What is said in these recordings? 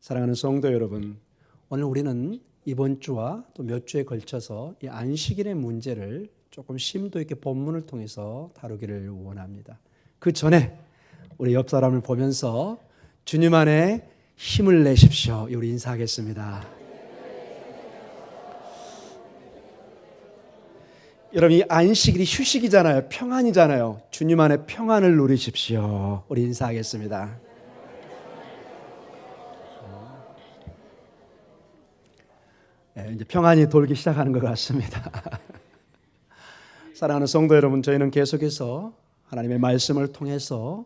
사랑하는 성도 여러분, 오늘 우리는 이번 주와 또 몇 주에 걸쳐서 이 안식일의 문제를 조금 심도 있게 본문을 통해서 다루기를 원합니다. 그 전에 우리 옆 사람을 보면서 주님 안에 힘을 내십시오. 우리 인사하겠습니다. 여러분, 이 안식일이 휴식이잖아요. 평안이잖아요. 주님 안에 평안을 누리십시오. 우리 인사하겠습니다. 이제 평안이 돌기 시작하는 것 같습니다. 사랑하는 성도 여러분, 저희는 계속해서 하나님의 말씀을 통해서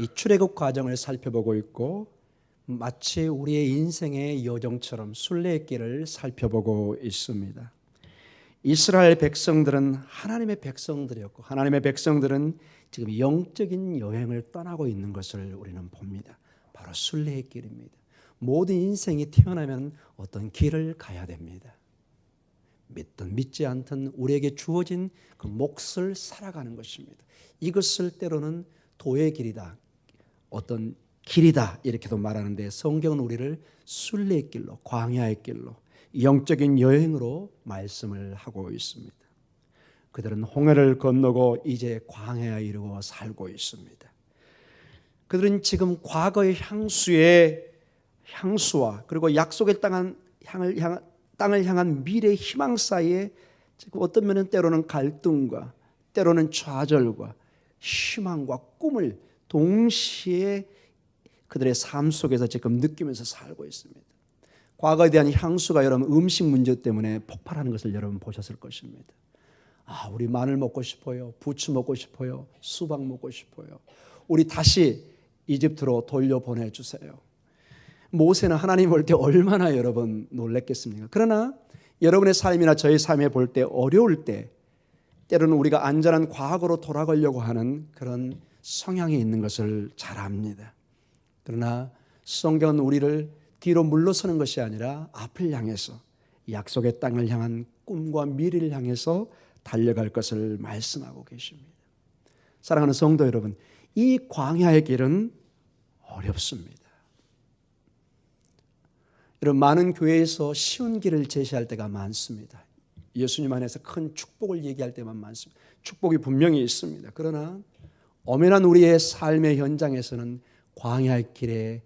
이 출애굽 과정을 살펴보고 있고, 마치 우리의 인생의 여정처럼 순례의 길을 살펴보고 있습니다. 이스라엘 백성들은 하나님의 백성들이었고, 하나님의 백성들은 지금 영적인 여행을 떠나고 있는 것을 우리는 봅니다. 바로 순례의 길입니다. 모든 인생이 태어나면 어떤 길을 가야 됩니다. 믿든 믿지 않든 우리에게 주어진 그 몫을 살아가는 것입니다. 이것을 때로는 도의 길이다, 어떤 길이다 이렇게도 말하는데, 성경은 우리를 순례의 길로, 광야의 길로, 영적인 여행으로 말씀을 하고 있습니다. 그들은 홍해를 건너고 이제 광야에 이르고 살고 있습니다. 그들은 지금 과거의 향수와 그리고 약속의 땅을 향한 미래의 희망 사이에 어떤 면은 때로는 갈등과 때로는 좌절과 희망과 꿈을 동시에 그들의 삶 속에서 지금 느끼면서 살고 있습니다. 과거에 대한 향수가 여러분 음식 문제 때문에 폭발하는 것을 여러분 보셨을 것입니다. 우리 마늘 먹고 싶어요. 부추 먹고 싶어요. 수박 먹고 싶어요. 우리 다시 이집트로 돌려보내주세요. 모세는 하나님 볼 때 얼마나 여러분 놀랬겠습니까? 그러나 여러분의 삶이나 저의 삶에 볼 때 어려울 때 때로는 우리가 안전한 과거로 돌아가려고 하는 그런 성향이 있는 것을 잘 압니다. 그러나 성경은 우리를 뒤로 물러서는 것이 아니라 앞을 향해서 약속의 땅을 향한 꿈과 미래를 향해서 달려갈 것을 말씀하고 계십니다. 사랑하는 성도 여러분, 이 광야의 길은 어렵습니다. 여러분, 많은 교회에서 쉬운 길을 제시할 때가 많습니다. 예수님 안에서 큰 축복을 얘기할 때만 많습니다. 축복이 분명히 있습니다. 그러나 엄연한 우리의 삶의 현장에서는 광야의 길에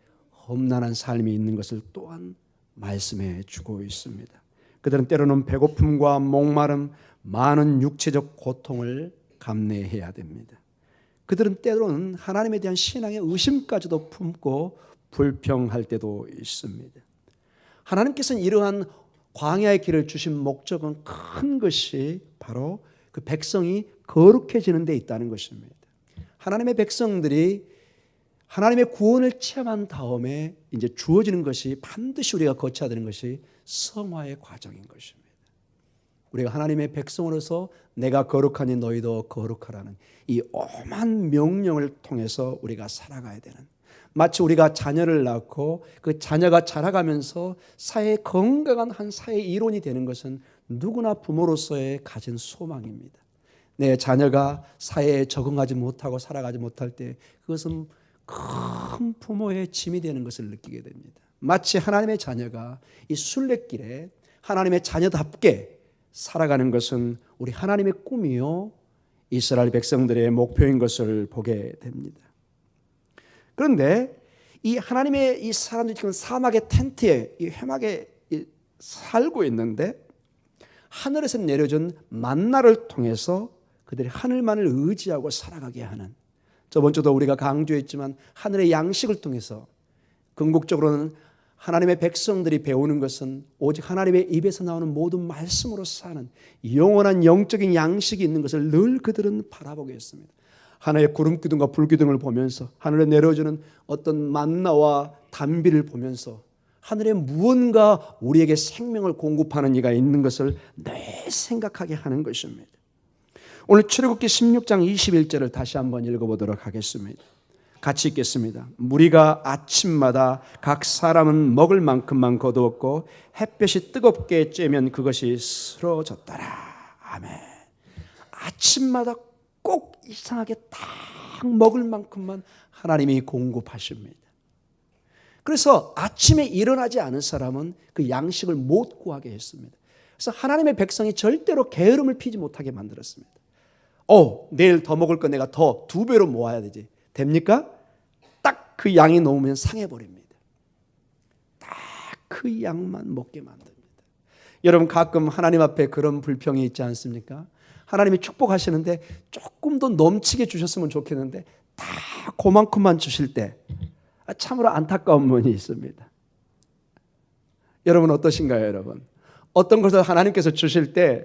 험난한 삶이 있는 것을 또한 말씀해 주고 있습니다. 그들은 때로는 배고픔과 목마름, 많은 육체적 고통을 감내해야 됩니다. 그들은 때로는 하나님에 대한 신앙의 의심까지도 품고 불평할 때도 있습니다. 하나님께서는 이러한 광야의 길을 주신 목적은 큰 것이 바로 그 백성이 거룩해지는 데 있다는 것입니다. 하나님의 백성들이 하나님의 구원을 체험한 다음에 이제 주어지는 것이 반드시 우리가 거쳐야 되는 것이 성화의 과정인 것입니다. 우리가 하나님의 백성으로서 내가 거룩하니 너희도 거룩하라는 이 엄한 명령을 통해서 우리가 살아가야 되는, 마치 우리가 자녀를 낳고 그 자녀가 자라가면서 사회의 건강한 한 사회 이론이 되는 것은 누구나 부모로서의 가진 소망입니다. 내 자녀가 사회에 적응하지 못하고 살아가지 못할 때 그것은 큰 부모의 짐이 되는 것을 느끼게 됩니다. 마치 하나님의 자녀가 이 순례길에 하나님의 자녀답게 살아가는 것은 우리 하나님의 꿈이요 이스라엘 백성들의 목표인 것을 보게 됩니다. 그런데 이 하나님의 이 사람들이 지금 사막의 텐트에, 이 회막에 살고 있는데, 하늘에서 내려준 만나를 통해서 그들이 하늘만을 의지하고 살아가게 하는, 저번 주도 우리가 강조했지만 하늘의 양식을 통해서 궁극적으로는 하나님의 백성들이 배우는 것은 오직 하나님의 입에서 나오는 모든 말씀으로 사는 영원한 영적인 양식이 있는 것을 늘 그들은 바라보게 했습니다. 하나의 구름 기둥과 불 기둥을 보면서 하늘에 내려주는 어떤 만나와 단비를 보면서 하늘에 무언가 우리에게 생명을 공급하는 이가 있는 것을 늘 생각하게 하는 것입니다. 오늘 출애굽기 16장 21절을 다시 한번 읽어보도록 하겠습니다. 같이 읽겠습니다. 무리가 아침마다 각 사람은 먹을 만큼만 거두었고 햇볕이 뜨겁게 쬐면 그것이 쓰러졌더라. 아멘. 아침마다 꼭 이상하게 딱 먹을 만큼만 하나님이 공급하십니다. 그래서 아침에 일어나지 않은 사람은 그 양식을 못 구하게 했습니다. 그래서 하나님의 백성이 절대로 게으름을 피지 못하게 만들었습니다. 내일 더 먹을 거 내가 더 2배로 모아야 되지. 됩니까? 딱 그 양이 넘으면 상해버립니다. 딱 그 양만 먹게 만듭니다. 여러분 가끔 하나님 앞에 그런 불평이 있지 않습니까? 하나님이 축복하시는데 조금 더 넘치게 주셨으면 좋겠는데 다 그만큼만 주실 때 참으로 안타까운 면이 있습니다. 여러분 어떠신가요, 여러분? 어떤 것을 하나님께서 주실 때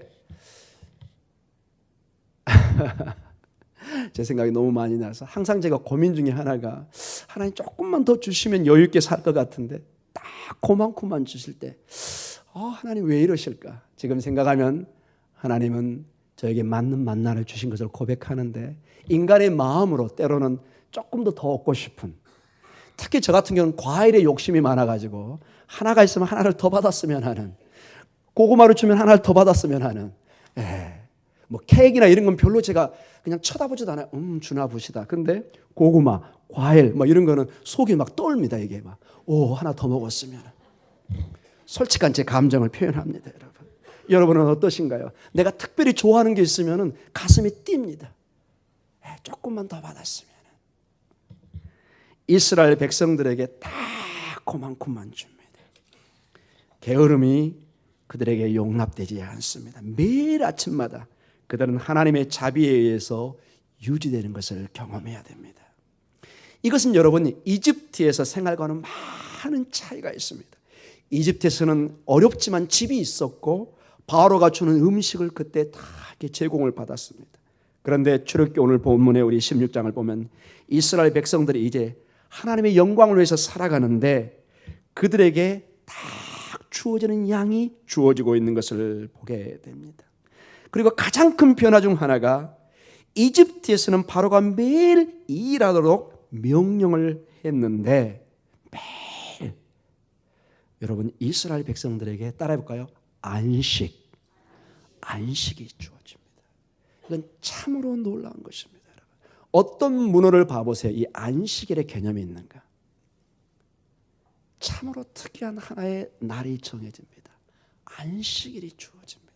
제 생각이 너무 많이 나서 항상 제가 고민 중에 하나가 하나님 조금만 더 주시면 여유 있게 살 것 같은데 딱 그만큼만 주실 때 하나님 왜 이러실까? 지금 생각하면 하나님은 저에게 맞는 만나를 주신 것을 고백하는데 인간의 마음으로 때로는 조금 더 얻고 싶은, 특히 저 같은 경우는 과일에 욕심이 많아가지고 하나가 있으면 하나를 더 받았으면 하는, 고구마를 주면 하나를 더 받았으면 하는, 뭐 케이크나 이런 건 별로 제가 그냥 쳐다보지도 않아요. 주나 보시다. 근데 고구마, 과일 뭐 이런 거는 속이 막 떨립니다. 이게 막 하나 더 먹었으면. 솔직한 제 감정을 표현합니다, 여러분. 여러분은 어떠신가요? 내가 특별히 좋아하는 게 있으면 가슴이 뜁니다. 조금만 더 받았으면. 이스라엘 백성들에게 딱 그만큼만 줍니다. 게으름이 그들에게 용납되지 않습니다. 매일 아침마다 그들은 하나님의 자비에 의해서 유지되는 것을 경험해야 됩니다. 이것은 여러분 이집트에서 생활과는 많은 차이가 있습니다. 이집트에서는 어렵지만 집이 있었고 바로가 주는 음식을 그때 다 제공을 받았습니다. 그런데 출애굽기 오늘 본문에 우리 16장을 보면 이스라엘 백성들이 이제 하나님의 영광을 위해서 살아가는데 그들에게 딱 주어지는 양이 주어지고 있는 것을 보게 됩니다. 그리고 가장 큰 변화 중 하나가 이집트에서는 바로가 매일 일하도록 명령을 했는데 매일 여러분 이스라엘 백성들에게 따라해볼까요? 안식이 주어집니다. 이건 참으로 놀라운 것입니다. 여러분. 어떤 문호를 봐보세요. 이 안식일의 개념이 있는가? 참으로 특이한 하나의 날이 정해집니다. 안식일이 주어집니다.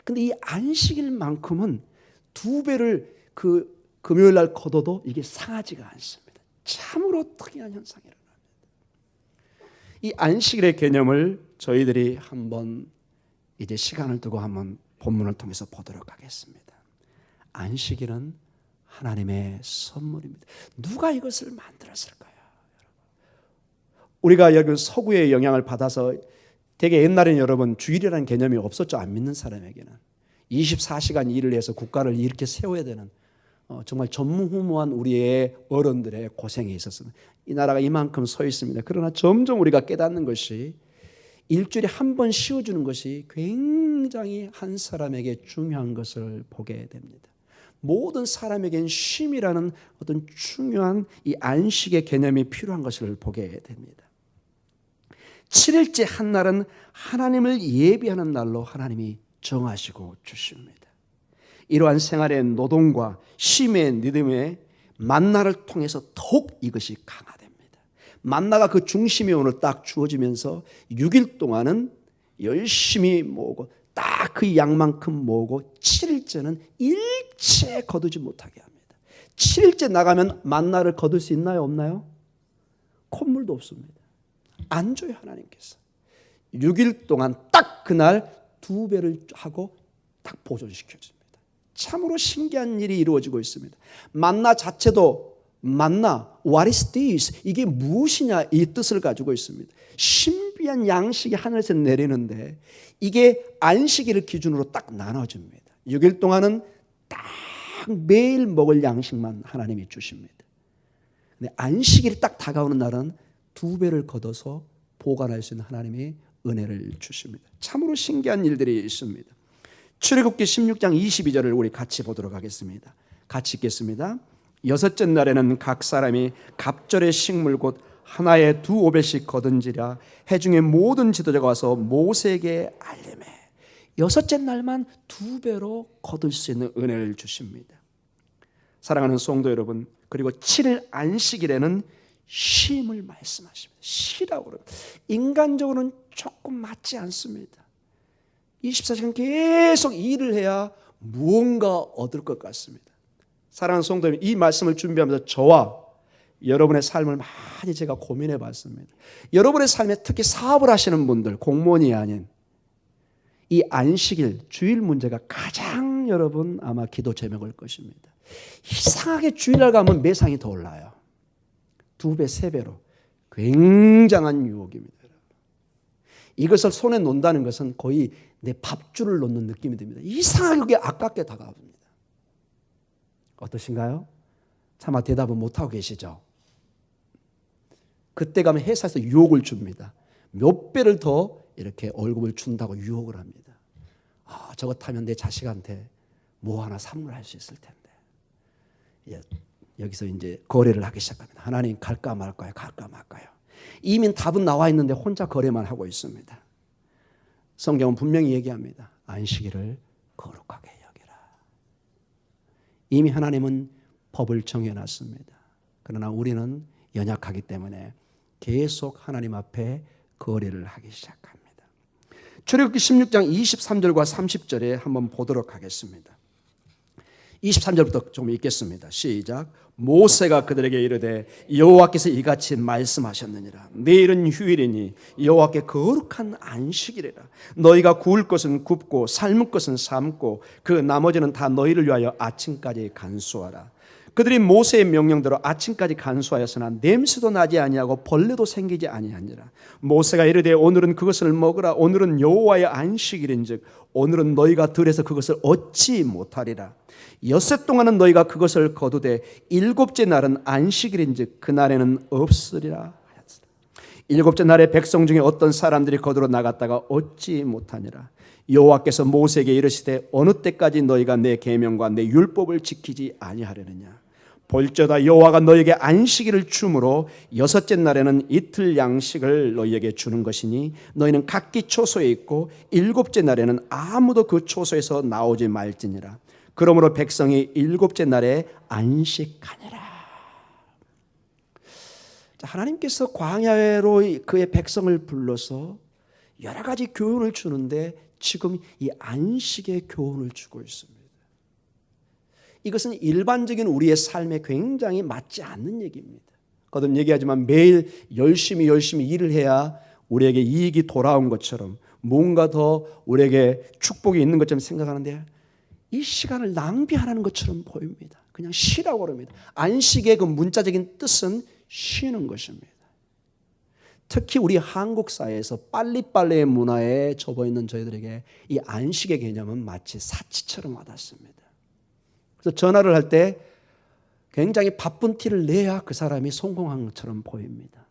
근데 이 안식일만큼은 2배를 그 금요일 날 거둬도 이게 상하지가 않습니다. 참으로 특이한 현상이 일어납니다. 이 안식일의 개념을 저희들이 한번 이제 시간을 두고 한번 본문을 통해서 보도록 하겠습니다. 안식일은 하나님의 선물입니다. 누가 이것을 만들었을까요? 우리가 여기 서구의 영향을 받아서 되게 옛날에는 여러분 주일이라는 개념이 없었죠. 안 믿는 사람에게는 24시간 일을 해서 국가를 이렇게 세워야 되는 정말 전무후무한 우리의 어른들의 고생이 있었습니다. 이 나라가 이만큼 서 있습니다. 그러나 점점 우리가 깨닫는 것이 일주일에 한 번 쉬어주는 것이 굉장히 한 사람에게 중요한 것을 보게 됩니다. 모든 사람에겐 쉼이라는 어떤 중요한 이 안식의 개념이 필요한 것을 보게 됩니다. 7일째 한 날은 하나님을 예비하는 날로 하나님이 정하시고 주십니다. 이러한 생활의 노동과 쉼의 리듬의 만나를 통해서 더욱 이것이 강화됩니다. 만나가 그 중심이 오늘 딱 주어지면서 6일 동안은 열심히 모으고 딱 그 양만큼 모으고 7일째는 일체 거두지 못하게 합니다. 7일째 나가면 만나를 거둘 수 있나요? 없나요? 콧물도 없습니다. 안 줘요, 하나님께서. 6일 동안 딱 그날 2배를 하고 딱 보존시켜줍니다. 참으로 신기한 일이 이루어지고 있습니다. 만나 자체도 만나, what is this? 이게 무엇이냐 이 뜻을 가지고 있습니다. 신비한 양식이 하늘에서 내리는데 이게 안식일을 기준으로 딱 나눠집니다. 6일 동안은 딱 매일 먹을 양식만 하나님이 주십니다. 근데 안식일이 딱 다가오는 날은 2배를 걷어서 보관할 수 있는 하나님의 은혜를 주십니다. 참으로 신기한 일들이 있습니다. 출애굽기 16장 22절을 우리 같이 보도록 하겠습니다. 같이 읽겠습니다. 6째 날에는 각 사람이 갑절의 식물 곧 하나에 2오벨씩 거둔지라 회중의 모든 지도자가 와서 모세에게 알림해. 6째 날만 2배로 거둘 수 있는 은혜를 주십니다. 사랑하는 성도 여러분, 그리고 7일 안식일에는 쉼을 말씀하십니다. 쉬라고 그래요. 인간적으로는 조금 맞지 않습니다. 24시간 계속 일을 해야 무언가 얻을 것 같습니다. 사랑하는 성도님, 이 말씀을 준비하면서 저와 여러분의 삶을 많이 제가 고민해 봤습니다. 여러분의 삶에 특히 사업을 하시는 분들, 공무원이 아닌 이 안식일, 주일 문제가 가장 여러분 아마 기도 제목일 것입니다. 이상하게 주일날 가면 매상이 더 올라요. 2배, 3배로. 굉장한 유혹입니다. 이것을 손에 놓는다는 것은 거의 내 밥줄을 놓는 느낌이 듭니다. 이상하게 그게 아깝게 다가옵니다. 어떠신가요? 차마 대답은 못하고 계시죠? 그때 가면 회사에서 유혹을 줍니다. 몇 배를 더 이렇게 월급을 준다고 유혹을 합니다. 아, 저것 하면 내 자식한테 뭐 하나 선물할 수 있을 텐데. 여기서 이제 거래를 하기 시작합니다. 하나님 갈까 말까요? 갈까 말까요? 이미 답은 나와 있는데 혼자 거래만 하고 있습니다. 성경은 분명히 얘기합니다. 안식일을 거룩하게 여기라. 이미 하나님은 법을 정해놨습니다. 그러나 우리는 연약하기 때문에 계속 하나님 앞에 거래를 하기 시작합니다. 출애굽기 16장 23절과 30절에 한번 보도록 하겠습니다. 23절부터 좀 읽겠습니다. 시작. 모세가 그들에게 이르되 여호와께서 이같이 말씀하셨느니라. 내일은 휴일이니 여호와께 거룩한 안식일이라. 너희가 구울 것은 굽고 삶을 것은 삶고 그 나머지는 다 너희를 위하여 아침까지 간수하라. 그들이 모세의 명령대로 아침까지 간수하였으나 냄새도 나지 아니하고 벌레도 생기지 아니하니라. 모세가 이르되 오늘은 그것을 먹으라. 오늘은 여호와의 안식일인즉 오늘은 너희가 들에서 그것을 얻지 못하리라. 엿새 동안은 너희가 그것을 거두되 일곱째 날은 안식일인즉 그날에는 없으리라. 일곱째 날에 백성 중에 어떤 사람들이 거두러 나갔다가 얻지 못하니라. 여호와께서 모세에게 이르시되 어느 때까지 너희가 내 계명과 내 율법을 지키지 아니하려느냐. 볼지어다 여호와가 너희에게 안식일을 주므로 여섯째 날에는 이틀 양식을 너희에게 주는 것이니 너희는 각기 초소에 있고 일곱째 날에는 아무도 그 초소에서 나오지 말지니라. 그러므로 백성이 일곱째 날에 안식하니라. 하나님께서 광야로 그의 백성을 불러서 여러 가지 교훈을 주는데 지금 이 안식의 교훈을 주고 있습니다. 이것은 일반적인 우리의 삶에 굉장히 맞지 않는 얘기입니다. 거듭 얘기하지만 매일 열심히 일을 해야 우리에게 이익이 돌아온 것처럼 뭔가 더 우리에게 축복이 있는 것처럼 생각하는데 이 시간을 낭비하라는 것처럼 보입니다. 그냥 쉬라고 그럽니다. 안식의 그 문자적인 뜻은 쉬는 것입니다. 특히 우리 한국 사회에서 빨리빨리의 문화에 접어있는 저희들에게 이 안식의 개념은 마치 사치처럼 와닿습니다. 그래서 전화를 할 때 굉장히 바쁜 티를 내야 그 사람이 성공한 것처럼 보입니다.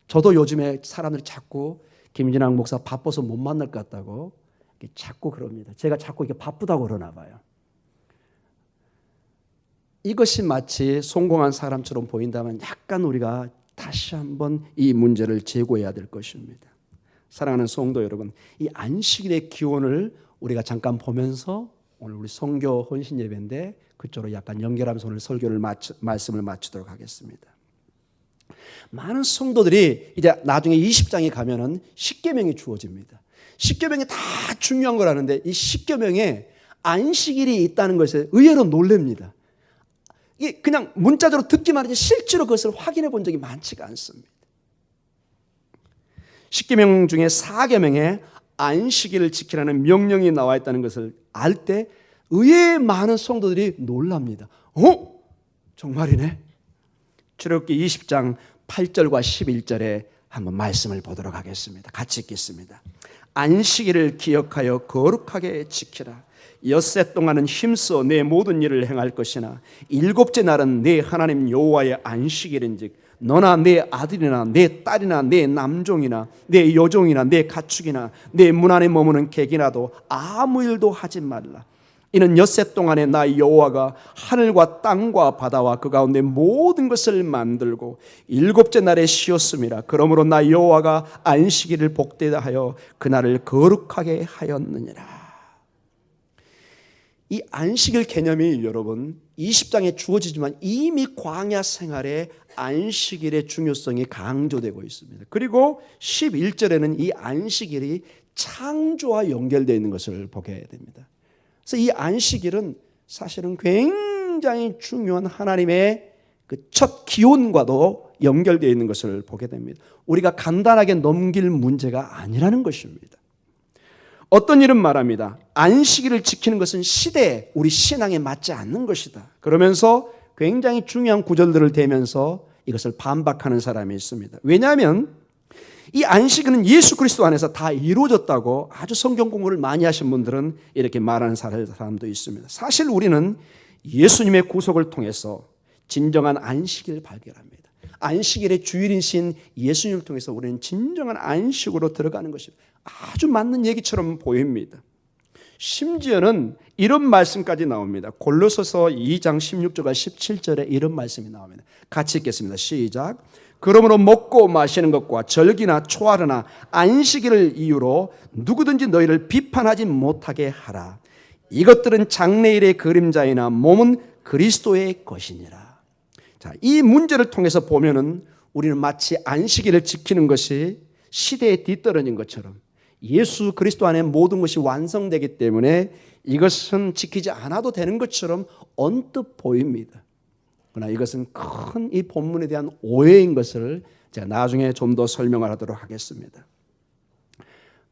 저도 요즘에 사람들이 자꾸 김진학 목사 바빠서 못 만날 것 같다고 자꾸 그럽니다. 제가 자꾸 이게 바쁘다고 그러나 봐요. 이것이 마치 성공한 사람처럼 보인다면 약간 우리가 다시 한번 이 문제를 제고해야 될 것입니다. 사랑하는 성도 여러분, 이 안식일의 기원을 우리가 잠깐 보면서 오늘 우리 선교 헌신 예배인데 그쪽으로 약간 연결하면서 오늘 설교를 말씀을 마치도록 하겠습니다. 많은 성도들이 이제 나중에 20장에 가면은 십계명이 주어집니다. 십계명이 다 중요한 거라는데 이 십계명에 안식일이 있다는 것에 의외로 놀랍니다. 이게 그냥 문자적으로 듣기만 하지 실제로 그것을 확인해 본 적이 많지가 않습니다. 십계명 중에 4계명에 안식일을 지키라는 명령이 나와 있다는 것을 알 때 의외의 많은 성도들이 놀랍니다. 정말이네. 출애굽기 20장 8절과 11절에 한번 말씀을 보도록 하겠습니다. 같이 읽겠습니다. 안식일을 기억하여 거룩하게 지키라. 엿새 동안은 힘써 내 모든 일을 행할 것이나 일곱째 날은 내 하나님 여호와의 안식일인즉 너나 내 아들이나 내 딸이나 내 남종이나 내 여종이나 내 가축이나 내 문 안에 머무는 객이라도 아무 일도 하지 말라. 이는 엿새 동안에 나 여호와가 하늘과 땅과 바다와 그 가운데 모든 것을 만들고 일곱째 날에 쉬었음이라. 그러므로 나 여호와가 안식일을 복되다 하여 그날을 거룩하게 하였느니라. 이 안식일 개념이 여러분 20장에 주어지지만 이미 광야 생활에 안식일의 중요성이 강조되고 있습니다. 그리고 11절에는 이 안식일이 창조와 연결되어 있는 것을 보게 됩니다. 그래서 이 안식일은 사실은 굉장히 중요한 하나님의 그 첫 기원과도 연결되어 있는 것을 보게 됩니다. 우리가 간단하게 넘길 문제가 아니라는 것입니다. 어떤 일은 말합니다. 안식일을 지키는 것은 시대에 우리 신앙에 맞지 않는 것이다. 그러면서 굉장히 중요한 구절들을 대면서 이것을 반박하는 사람이 있습니다. 왜냐하면 이 안식일은 예수 그리스도 안에서 다 이루어졌다고 아주 성경 공부를 많이 하신 분들은 이렇게 말하는 사람도 있습니다. 사실 우리는 예수님의 구속을 통해서 진정한 안식일을 발견합니다. 안식일의 주일이신 예수님을 통해서 우리는 진정한 안식으로 들어가는 것입니다. 아주 맞는 얘기처럼 보입니다. 심지어는 이런 말씀까지 나옵니다. 골로새서 2장 16절과 17절에 이런 말씀이 나옵니다. 같이 읽겠습니다. 시작. 그러므로 먹고 마시는 것과 절기나 초하루나 안식일을 이유로 누구든지 너희를 비판하지 못하게 하라. 이것들은 장래일의 그림자이나 몸은 그리스도의 것이니라. 자, 이 문제를 통해서 보면은 우리는 마치 안식일을 지키는 것이 시대에 뒤떨어진 것처럼 예수 그리스도 안에 모든 것이 완성되기 때문에 이것은 지키지 않아도 되는 것처럼 언뜻 보입니다. 그러나 이것은 큰 이 본문에 대한 오해인 것을 제가 나중에 좀 더 설명을 하도록 하겠습니다.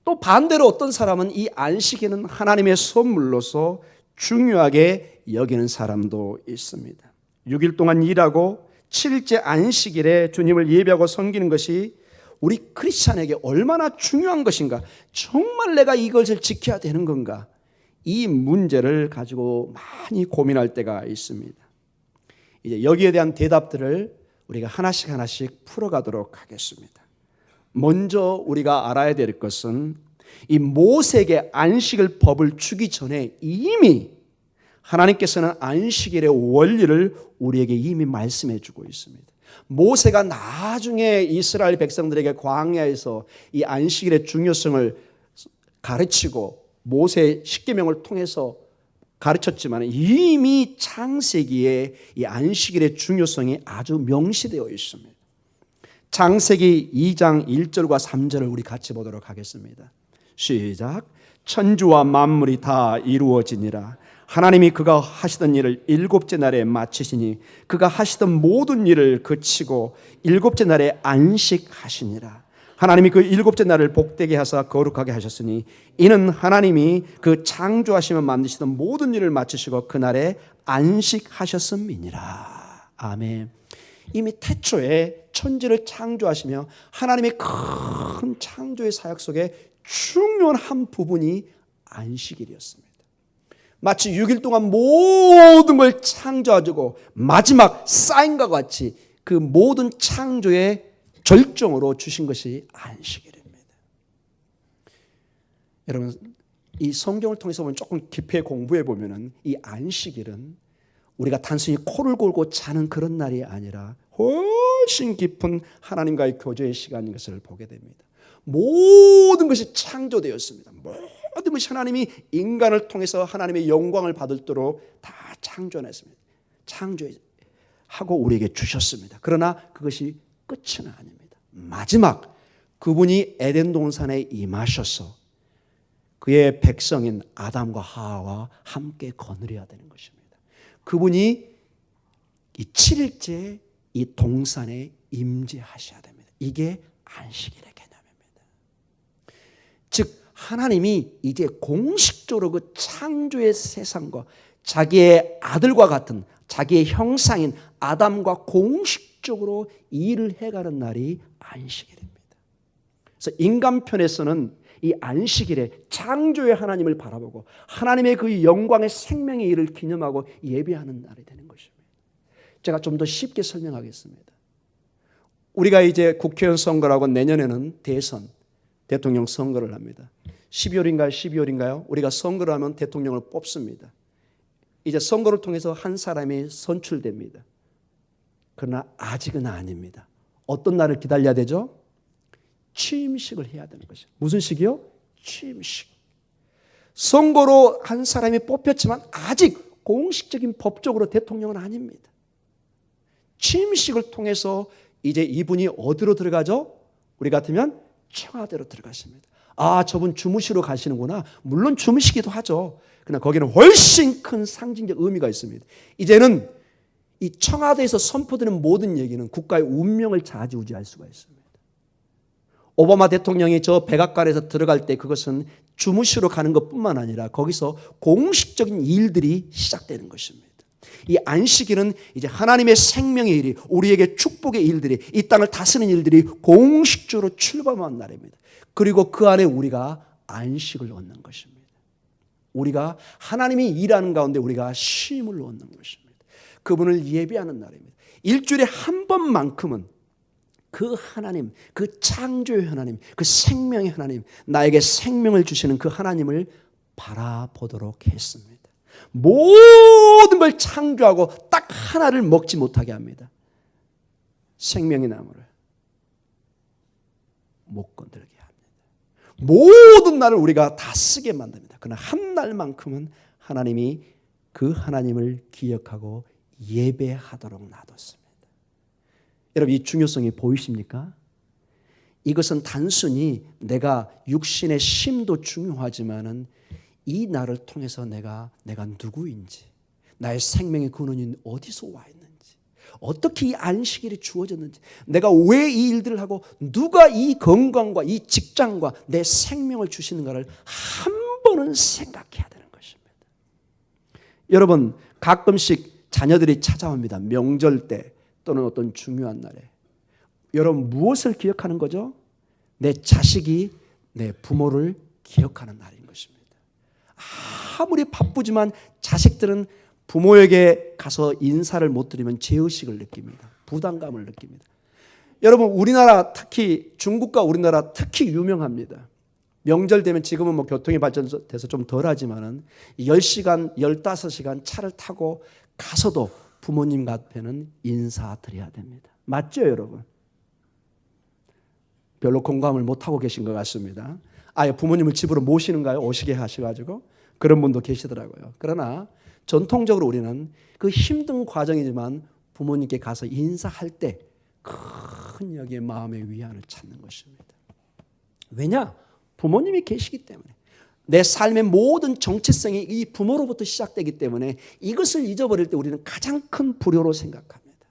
또 반대로 어떤 사람은 이 안식일은 하나님의 선물로서 중요하게 여기는 사람도 있습니다. 6일 동안 일하고 7일째 안식일에 주님을 예배하고 섬기는 것이 우리 크리스찬에게 얼마나 중요한 것인가? 정말 내가 이것을 지켜야 되는 건가? 이 문제를 가지고 많이 고민할 때가 있습니다. 이제 여기에 대한 대답들을 우리가 하나씩 풀어가도록 하겠습니다. 먼저 우리가 알아야 될 것은 이 모세에게 안식일 법을 주기 전에 이미 하나님께서는 안식일의 원리를 우리에게 이미 말씀해 주고 있습니다. 모세가 나중에 이스라엘 백성들에게 광야에서 이 안식일의 중요성을 가르치고 모세의 십계명을 통해서 가르쳤지만 이미 창세기에 이 안식일의 중요성이 아주 명시되어 있습니다. 창세기 2장 1절과 3절을 우리 같이 보도록 하겠습니다. 시작. 천주와 만물이 다 이루어지니라. 하나님이 그가 하시던 일을 일곱째 날에 마치시니 그가 하시던 모든 일을 그치고 일곱째 날에 안식하시니라. 하나님이 그 일곱째 날을 복되게 하사 거룩하게 하셨으니 이는 하나님이 그 창조하시며 만드시던 모든 일을 마치시고 그날에 안식하셨음이니라. 아멘. 이미 태초에 천지를 창조하시며 하나님의 큰 창조의 사역 속에 중요한 한 부분이 안식일이었습니다. 마치 6일 동안 모든 걸 창조하고 마지막 사인과 같이 그 모든 창조의 절정으로 주신 것이 안식일입니다. 여러분, 이 성경을 통해서 보면 조금 깊이 공부해 보면은 이 안식일은 우리가 단순히 코를 골고 자는 그런 날이 아니라 훨씬 깊은 하나님과의 교제의 시간인 것을 보게 됩니다. 모든 것이 창조되었습니다. 모든 것이 하나님이 인간을 통해서 하나님의 영광을 받도록 다 창조했습니다. 창조하고 우리에게 주셨습니다. 그러나 그것이 끝은 아닙니다. 마지막 그분이 에덴 동산에 임하셔서 그의 백성인 아담과 하와와 함께 거느려야 되는 것입니다. 그분이 이 7일째 이 동산에 임재하셔야 됩니다. 이게 안식일의 개념입니다. 즉 하나님이 이제 공식적으로 그 창조의 세상과 자기의 아들과 같은 자기의 형상인 아담과 공식적으로 일을 해가는 날이 안식일입니다. 그래서 인간편에서는 이 안식일에 창조의 하나님을 바라보고 하나님의 그 영광의 생명의 일을 기념하고 예배하는 날이 되는 것입니다. 제가 좀 더 쉽게 설명하겠습니다. 우리가 이제 국회의원 선거라고 내년에는 대통령 선거를 합니다. 12월인가요? 우리가 선거를 하면 대통령을 뽑습니다. 이제 선거를 통해서 한 사람이 선출됩니다. 그러나 아직은 아닙니다. 어떤 날을 기다려야 되죠? 취임식을 해야 되는 것이죠. 무슨 식이요? 취임식. 선거로 한 사람이 뽑혔지만 아직 공식적인 법적으로 대통령은 아닙니다. 취임식을 통해서 이제 이분이 어디로 들어가죠? 우리 같으면 청와대로 들어가십니다. 아, 저분 주무시러 가시는구나. 물론 주무시기도 하죠. 그러나 거기는 훨씬 큰 상징적 의미가 있습니다. 이제는 이 청와대에서 선포되는 모든 얘기는 국가의 운명을 좌지우지할 수가 있습니다. 오바마 대통령이 저 백악관에서 들어갈 때 그것은 주무시러 가는 것뿐만 아니라 거기서 공식적인 일들이 시작되는 것입니다. 이 안식일은 이제 하나님의 생명의 일이, 우리에게 축복의 일들이, 이 땅을 다스리는 일들이 공식적으로 출범한 날입니다. 그리고 그 안에 우리가 안식을 얻는 것입니다. 우리가 하나님이 일하는 가운데 우리가 쉼을 얻는 것입니다. 그분을 예배하는 날입니다. 일주일에 한 번만큼은 그 하나님, 그 창조의 하나님, 그 생명의 하나님, 나에게 생명을 주시는 그 하나님을 바라보도록 했습니다. 모든 걸 창조하고 딱 하나를 먹지 못하게 합니다. 생명의 나무를 못 건들게 합니다. 모든 날을 우리가 다 쓰게 만듭니다. 그러나 한 날만큼은 하나님이 그 하나님을 기억하고 예배하도록 놔뒀습니다. 여러분, 이 중요성이 보이십니까? 이것은 단순히 내가 육신의 쉼도 중요하지만은 이 날을 통해서 내가 누구인지, 나의 생명의 근원이 어디서 와 있는지, 어떻게 이 안식일이 주어졌는지, 내가 왜 이 일들을 하고 누가 이 건강과 이 직장과 내 생명을 주시는가를 한 번은 생각해야 되는 것입니다. 여러분, 가끔씩 자녀들이 찾아옵니다. 명절 때 또는 어떤 중요한 날에. 여러분, 무엇을 기억하는 거죠? 내 자식이 내 부모를 기억하는 날인 것입니다. 아무리 바쁘지만 자식들은 부모에게 가서 인사를 못 드리면 죄의식을 느낍니다. 부담감을 느낍니다. 여러분, 우리나라 특히 중국과 우리나라 특히 유명합니다. 명절 되면 지금은 뭐 교통이 발전돼서 좀 덜하지만은 10시간, 15시간 차를 타고 가서도 부모님 앞에는 인사드려야 됩니다. 맞죠, 여러분? 별로 공감을 못하고 계신 것 같습니다. 아예 부모님을 집으로 모시는가요? 오시게 하셔가지고 그런 분도 계시더라고요. 그러나 전통적으로 우리는 그 힘든 과정이지만 부모님께 가서 인사할 때 큰 여기에 마음의 위안을 찾는 것입니다. 왜냐? 부모님이 계시기 때문에. 내 삶의 모든 정체성이 이 부모로부터 시작되기 때문에 이것을 잊어버릴 때 우리는 가장 큰 불효로 생각합니다.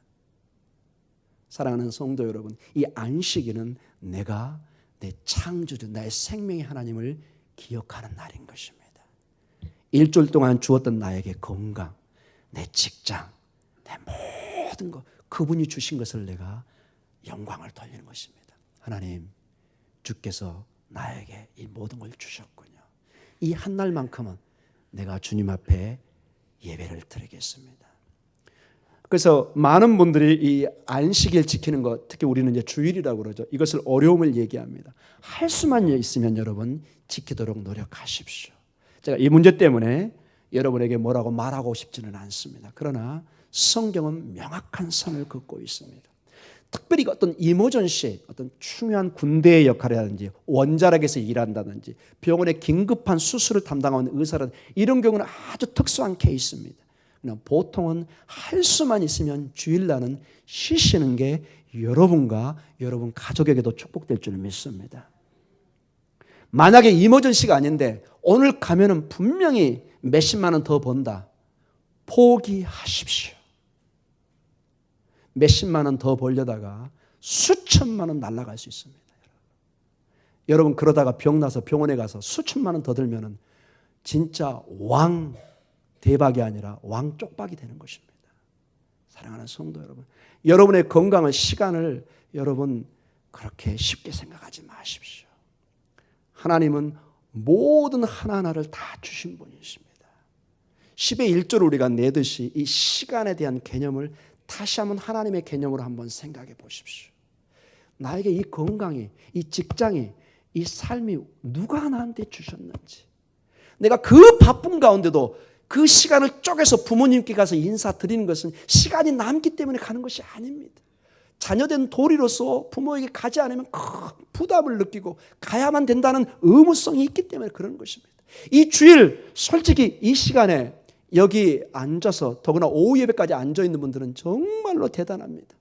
사랑하는 성도 여러분, 이 안식일은 내가 내 창조주, 나의 생명의 하나님을 기억하는 날인 것입니다. 일주일 동안 주었던 나에게 건강, 내 직장, 내 모든 것, 그분이 주신 것을 내가 영광을 돌리는 것입니다. 하나님, 주께서 나에게 이 모든 걸 주셨군요. 이 한 날만큼은 내가 주님 앞에 예배를 드리겠습니다. 그래서 많은 분들이 이 안식일 지키는 것, 특히 우리는 이제 주일이라고 그러죠. 이것을 어려움을 얘기합니다. 할 수만 있으면 여러분 지키도록 노력하십시오. 제가 이 문제 때문에 여러분에게 뭐라고 말하고 싶지는 않습니다. 그러나 성경은 명확한 선을 긋고 있습니다. 특별히 어떤 이모전시, 어떤 중요한 군대의 역할이라든지 원자력에서 일한다든지 병원의 긴급한 수술을 담당하는 의사라든지 이런 경우는 아주 특수한 케이스입니다. 그러나 보통은 할 수만 있으면 주일날은 쉬시는 게 여러분과 여러분 가족에게도 축복될 줄 믿습니다. 만약에 이모전시가 아닌데 오늘 가면은 분명히 몇십만 원 더 번다. 포기하십시오. 몇십만 원 더 벌려다가 수천만 원 날아갈 수 있습니다. 여러분 그러다가 병나서 병원에 가서 수천만 원 더 들면은 진짜 왕 대박이 아니라 왕 쪽박이 되는 것입니다. 사랑하는 성도 여러분, 여러분의 건강을, 시간을 여러분 그렇게 쉽게 생각하지 마십시오. 하나님은 모든 하나하나를 다 주신 분이십니다. 10의 1조를 우리가 내듯이 이 시간에 대한 개념을 다시 한번 하나님의 개념으로 한번 생각해 보십시오. 나에게 이 건강이, 이 직장이, 이 삶이 누가 나한테 주셨는지, 내가 그 바쁜 가운데도 그 시간을 쪼개서 부모님께 가서 인사드리는 것은 시간이 남기 때문에 가는 것이 아닙니다. 자녀된 도리로서 부모에게 가지 않으면 큰 부담을 느끼고 가야만 된다는 의무성이 있기 때문에 그런 것입니다. 이 주일 솔직히 이 시간에 여기 앉아서 더구나 오후 예배까지 앉아있는 분들은 정말로 대단합니다.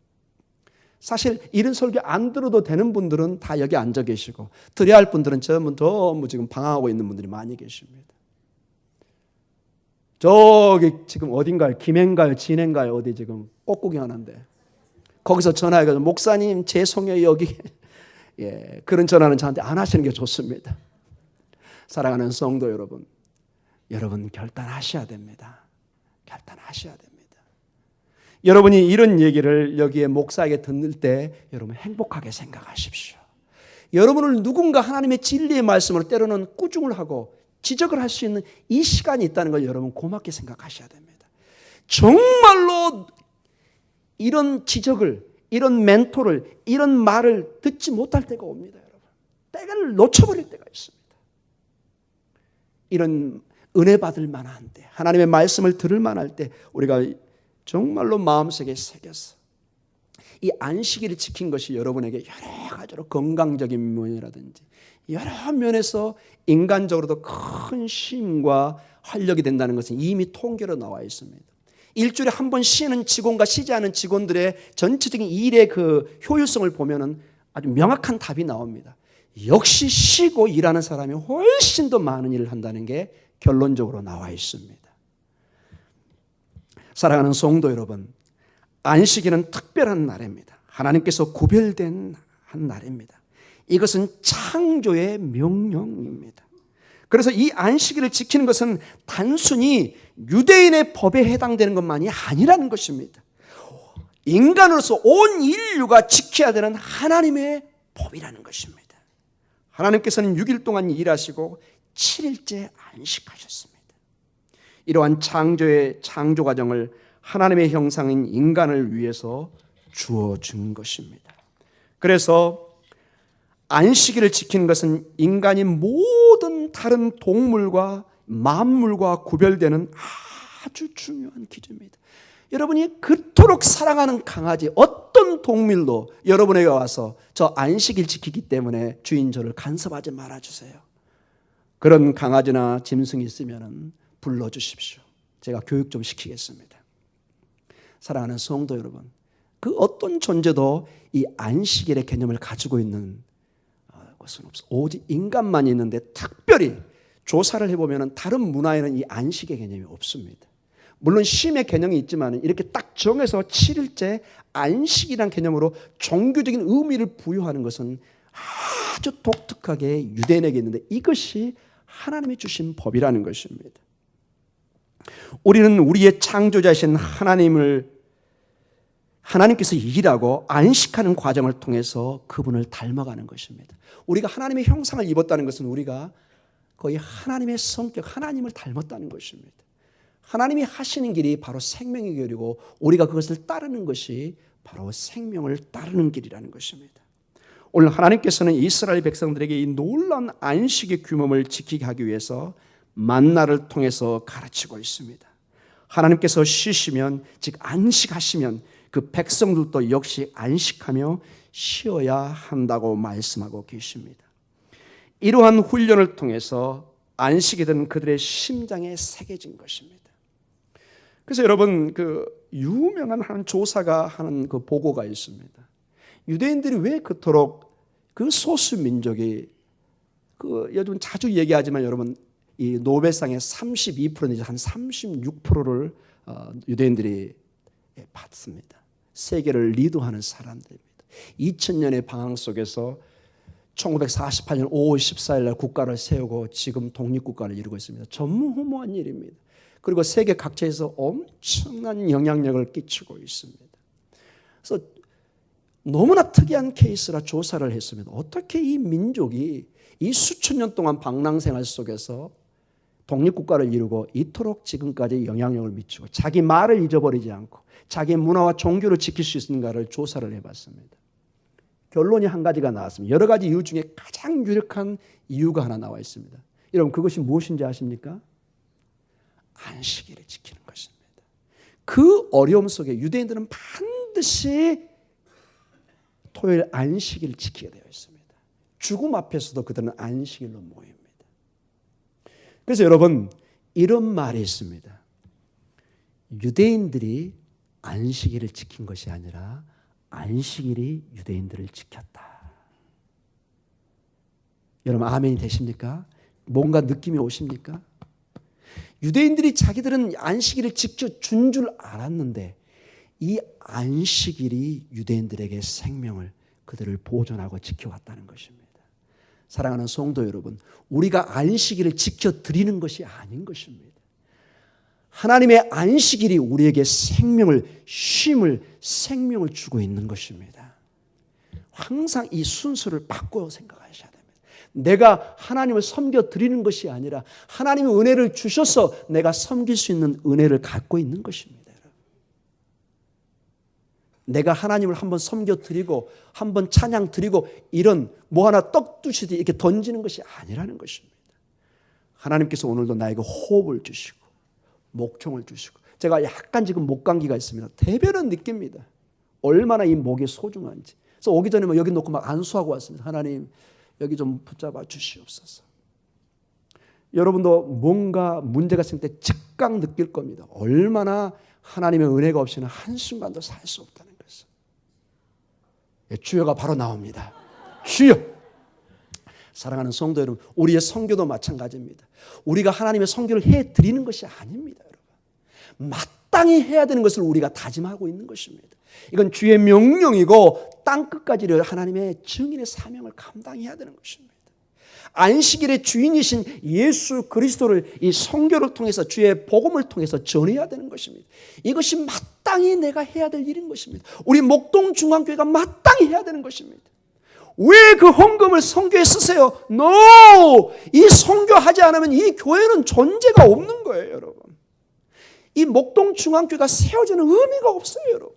사실 이런 설교 안 들어도 되는 분들은 다 여기 앉아 계시고 드려야 할 분들은 전부 지금 방황하고 있는 분들이 많이 계십니다. 저기 지금 어딘가요? 김해인가요? 진해인가요? 어디 지금 꽃구경 하는데 거기서 전화해가지고 목사님 죄송해요 여기 예, 그런 전화는 저한테 안 하시는 게 좋습니다. 사랑하는 성도 여러분, 여러분 결단하셔야 됩니다. 결단하셔야 됩니다. 여러분이 이런 얘기를 여기에 목사에게 듣는 때 여러분 행복하게 생각하십시오. 여러분을 누군가 하나님의 진리의 말씀으로 때로는 꾸중을 하고 지적을 할 수 있는 이 시간이 있다는 걸 여러분 고맙게 생각하셔야 됩니다. 정말로 이런 지적을, 이런 멘토를, 이런 말을 듣지 못할 때가 옵니다. 여러분. 때를 놓쳐버릴 때가 있습니다. 이런 은혜 받을 만한 때, 하나님의 말씀을 들을 만할 때 우리가 정말로 마음속에 새겨서 이 안식일을 지킨 것이 여러분에게 여러 가지로 건강적인 면이라든지 여러 면에서 인간적으로도 큰 쉼과 활력이 된다는 것은 이미 통계로 나와 있습니다. 일주일에 한 번 쉬는 직원과 쉬지 않은 직원들의 전체적인 일의 그 효율성을 보면은 아주 명확한 답이 나옵니다. 역시 쉬고 일하는 사람이 훨씬 더 많은 일을 한다는 게 결론적으로 나와 있습니다. 사랑하는 성도 여러분, 안식일은 특별한 날입니다. 하나님께서 구별된 한 날입니다. 이것은 창조의 명령입니다. 그래서 이 안식일을 지키는 것은 단순히 유대인의 법에 해당되는 것만이 아니라는 것입니다. 인간으로서 온 인류가 지켜야 되는 하나님의 법이라는 것입니다. 하나님께서는 6일 동안 일하시고 7일째 안식하셨습니다. 이러한 창조의 창조 과정을 하나님의 형상인 인간을 위해서 주어준 것입니다. 그래서 안식일을 지키는 것은 인간이 모든 다른 동물과 만물과 구별되는 아주 중요한 기준입니다. 여러분이 그토록 사랑하는 강아지 어떤 동물도 여러분에게 와서 저 안식일 지키기 때문에 주인 저를 간섭하지 말아주세요. 그런 강아지나 짐승이 있으면 불러주십시오. 제가 교육 좀 시키겠습니다. 사랑하는 성도 여러분, 그 어떤 존재도 이 안식일의 개념을 가지고 있는 것은 없어. 오직 인간만 있는데 특별히 조사를 해보면 다른 문화에는 이 안식의 개념이 없습니다. 물론 쉼의 개념이 있지만 이렇게 딱 정해서 7일째 안식이라는 개념으로 종교적인 의미를 부여하는 것은 아주 독특하게 유대인에게 있는데 이것이 하나님이 주신 법이라는 것입니다. 우리는 우리의 창조자이신 하나님께서 일하고 안식하는 과정을 통해서 그분을 닮아가는 것입니다. 우리가 하나님의 형상을 입었다는 것은 우리가 거의 하나님의 성격, 하나님을 닮았다는 것입니다. 하나님이 하시는 길이 바로 생명의 길이고 우리가 그것을 따르는 것이 바로 생명을 따르는 길이라는 것입니다. 오늘 하나님께서는 이스라엘 백성들에게 이 놀라운 안식의 규범을 지키게 하기 위해서 만나를 통해서 가르치고 있습니다. 하나님께서 쉬시면, 즉 안식하시면 그 백성들도 역시 안식하며 쉬어야 한다고 말씀하고 계십니다. 이러한 훈련을 통해서 안식이 된 그들의 심장에 새겨진 것입니다. 그래서 여러분 그 유명한 한 조사가 하는 그 보고가 있습니다. 유대인들이 왜 그토록 그 소수 민족이 그 요즘 자주 얘기하지만 여러분 이 노벨상의 32%내지 한 36%를 유대인들이 받습니다. 세계를 리드하는 사람들입니다. 2000년의 방황 속에서 1948년 5월 14일 날 국가를 세우고 지금 독립국가를 이루고 있습니다. 전무후무한 일입니다. 그리고 세계 각지에서 엄청난 영향력을 끼치고 있습니다. 그래서 너무나 특이한 케이스라 조사를 했습니다. 어떻게 이 민족이 이 수천 년 동안 방랑생활 속에서 독립국가를 이루고 이토록 지금까지 영향력을 미치고 자기 말을 잊어버리지 않고 자기 문화와 종교를 지킬 수 있는가를 조사를 해봤습니다. 결론이 한 가지가 나왔습니다. 여러 가지 이유 중에 가장 유력한 이유가 하나 나와 있습니다. 여러분 그것이 무엇인지 아십니까? 안식일을 지키는 것입니다. 그 어려움 속에 유대인들은 반드시 토요일 안식일을 지키게 되어 있습니다. 죽음 앞에서도 그들은 안식일로 모입니다. 그래서 여러분, 이런 말이 있습니다. 유대인들이 안식일을 지킨 것이 아니라 안식일이 유대인들을 지켰다. 여러분, 아멘이 되십니까? 뭔가 느낌이 오십니까? 유대인들이 자기들은 안식일을 지켜준 줄 알았는데 이 안식일이 유대인들에게 생명을, 그들을 보존하고 지켜왔다는 것입니다. 사랑하는 성도 여러분, 우리가 안식일을 지켜드리는 것이 아닌 것입니다. 하나님의 안식일이 우리에게 생명을, 쉼을, 생명을 주고 있는 것입니다. 항상 이 순서를 바꿔 생각하셔야 됩니다. 내가 하나님을 섬겨드리는 것이 아니라 하나님의 은혜를 주셔서 내가 섬길 수 있는 은혜를 갖고 있는 것입니다. 내가 하나님을 한번 섬겨드리고 한번 찬양드리고 이런 뭐 하나 떡두시듯이 이렇게 던지는 것이 아니라는 것입니다. 하나님께서 오늘도 나에게 호흡을 주시고 목청을 주시고, 제가 약간 지금 목감기가 있습니다. 대변은 느낍니다. 얼마나 이 목이 소중한지. 그래서 오기 전에 여기 놓고 막 안수하고 왔습니다. 하나님, 여기 좀 붙잡아 주시옵소서. 여러분도 뭔가 문제가 있을 때 즉각 느낄 겁니다. 얼마나 하나님의 은혜가 없이는 한순간도 살 수 없다는 것을. 주여가 바로 나옵니다. 주여! 사랑하는 성도 여러분, 우리의 선교도 마찬가지입니다. 우리가 하나님의 선교를 해드리는 것이 아닙니다. 여러분, 마땅히 해야 되는 것을 우리가 다짐하고 있는 것입니다. 이건 주의 명령이고 땅끝까지 하나님의 증인의 사명을 감당해야 되는 것입니다. 안식일의 주인이신 예수 그리스도를 이 선교를 통해서, 주의 복음을 통해서 전해야 되는 것입니다. 이것이 마땅히 내가 해야 될 일인 것입니다. 우리 목동중앙교회가 마땅히 해야 되는 것입니다. 왜 그 헌금을 선교에 쓰세요? No! 이 선교하지 않으면 이 교회는 존재가 없는 거예요, 여러분. 이 목동중앙교회가 세워지는 의미가 없어요, 여러분.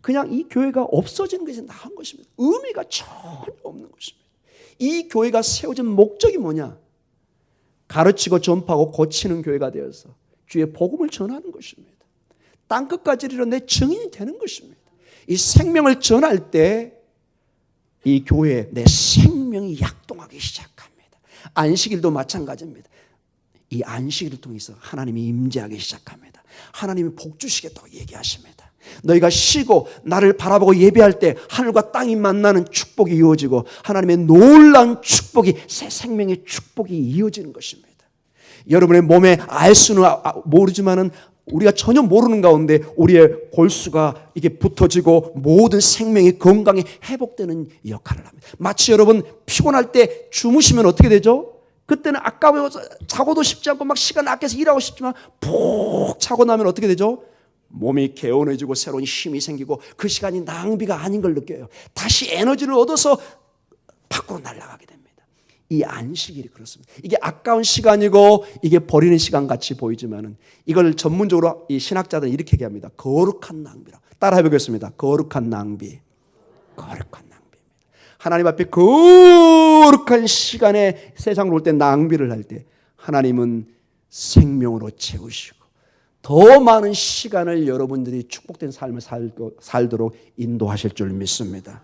그냥 이 교회가 없어지는 것이 나은 것입니다. 의미가 전혀 없는 것입니다. 이 교회가 세워진 목적이 뭐냐? 가르치고 전파하고 고치는 교회가 되어서 주의 복음을 전하는 것입니다. 땅끝까지 이르러 내 증인이 되는 것입니다. 이 생명을 전할 때 이 교회에 내 생명이 약동하기 시작합니다. 안식일도 마찬가지입니다. 이 안식일을 통해서 하나님이 임재하기 시작합니다. 하나님이 복 주시겠다고 얘기하십니다. 너희가 쉬고 나를 바라보고 예배할 때 하늘과 땅이 만나는 축복이 이어지고 하나님의 놀라운 축복이, 새 생명의 축복이 이어지는 것입니다. 여러분의 몸에 알 수는 모르지만은 우리가 전혀 모르는 가운데 우리의 골수가 이게 붙어지고 모든 생명이 건강에 회복되는 역할을 합니다. 마치 여러분 피곤할 때 주무시면 어떻게 되죠? 그때는 아까워서 자고도 싶지 않고 막 시간 아껴서 일하고 싶지만 푹 자고 나면 어떻게 되죠? 몸이 개운해지고 새로운 힘이 생기고 그 시간이 낭비가 아닌 걸 느껴요. 다시 에너지를 얻어서 밖으로 날아가게 됩니다. 이 안식일이 그렇습니다. 이게 아까운 시간이고 이게 버리는 시간 같이 보이지만은 이걸 전문적으로 이 신학자들은 이렇게 얘기합니다. 거룩한 낭비라. 따라해 보겠습니다. 거룩한 낭비. 거룩한 낭비입니다. 하나님 앞에 거룩한 시간에 세상으로 올 때 낭비를 할 때 하나님은 생명으로 채우시고 더 많은 시간을 여러분들이 축복된 삶을 살도록 인도하실 줄 믿습니다.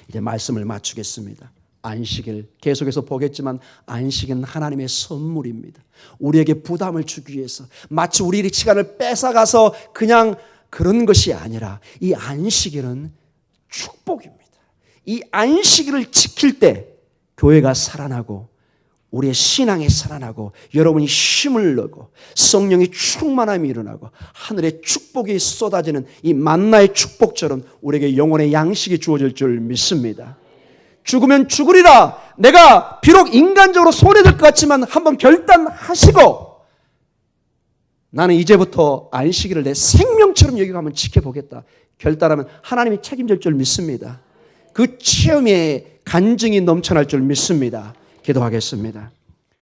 이제 말씀을 마치겠습니다. 안식일 계속해서 보겠지만 안식은 하나님의 선물입니다. 우리에게 부담을 주기 위해서 마치 우리의 시간을 뺏어가서 그냥 그런 것이 아니라 이 안식일은 축복입니다. 이 안식일을 지킬 때 교회가 살아나고 우리의 신앙이 살아나고 여러분이 힘을 얻고 성령의 충만함이 일어나고 하늘의 축복이 쏟아지는 이 만나의 축복처럼 우리에게 영혼의 양식이 주어질 줄 믿습니다. 죽으면 죽으리라. 내가 비록 인간적으로 손해될 것 같지만 한번 결단하시고 나는 이제부터 안식일을 내 생명처럼 여기고 한번 지켜보겠다. 결단하면 하나님이 책임질 줄 믿습니다. 그 체험에 간증이 넘쳐날 줄 믿습니다. 기도하겠습니다.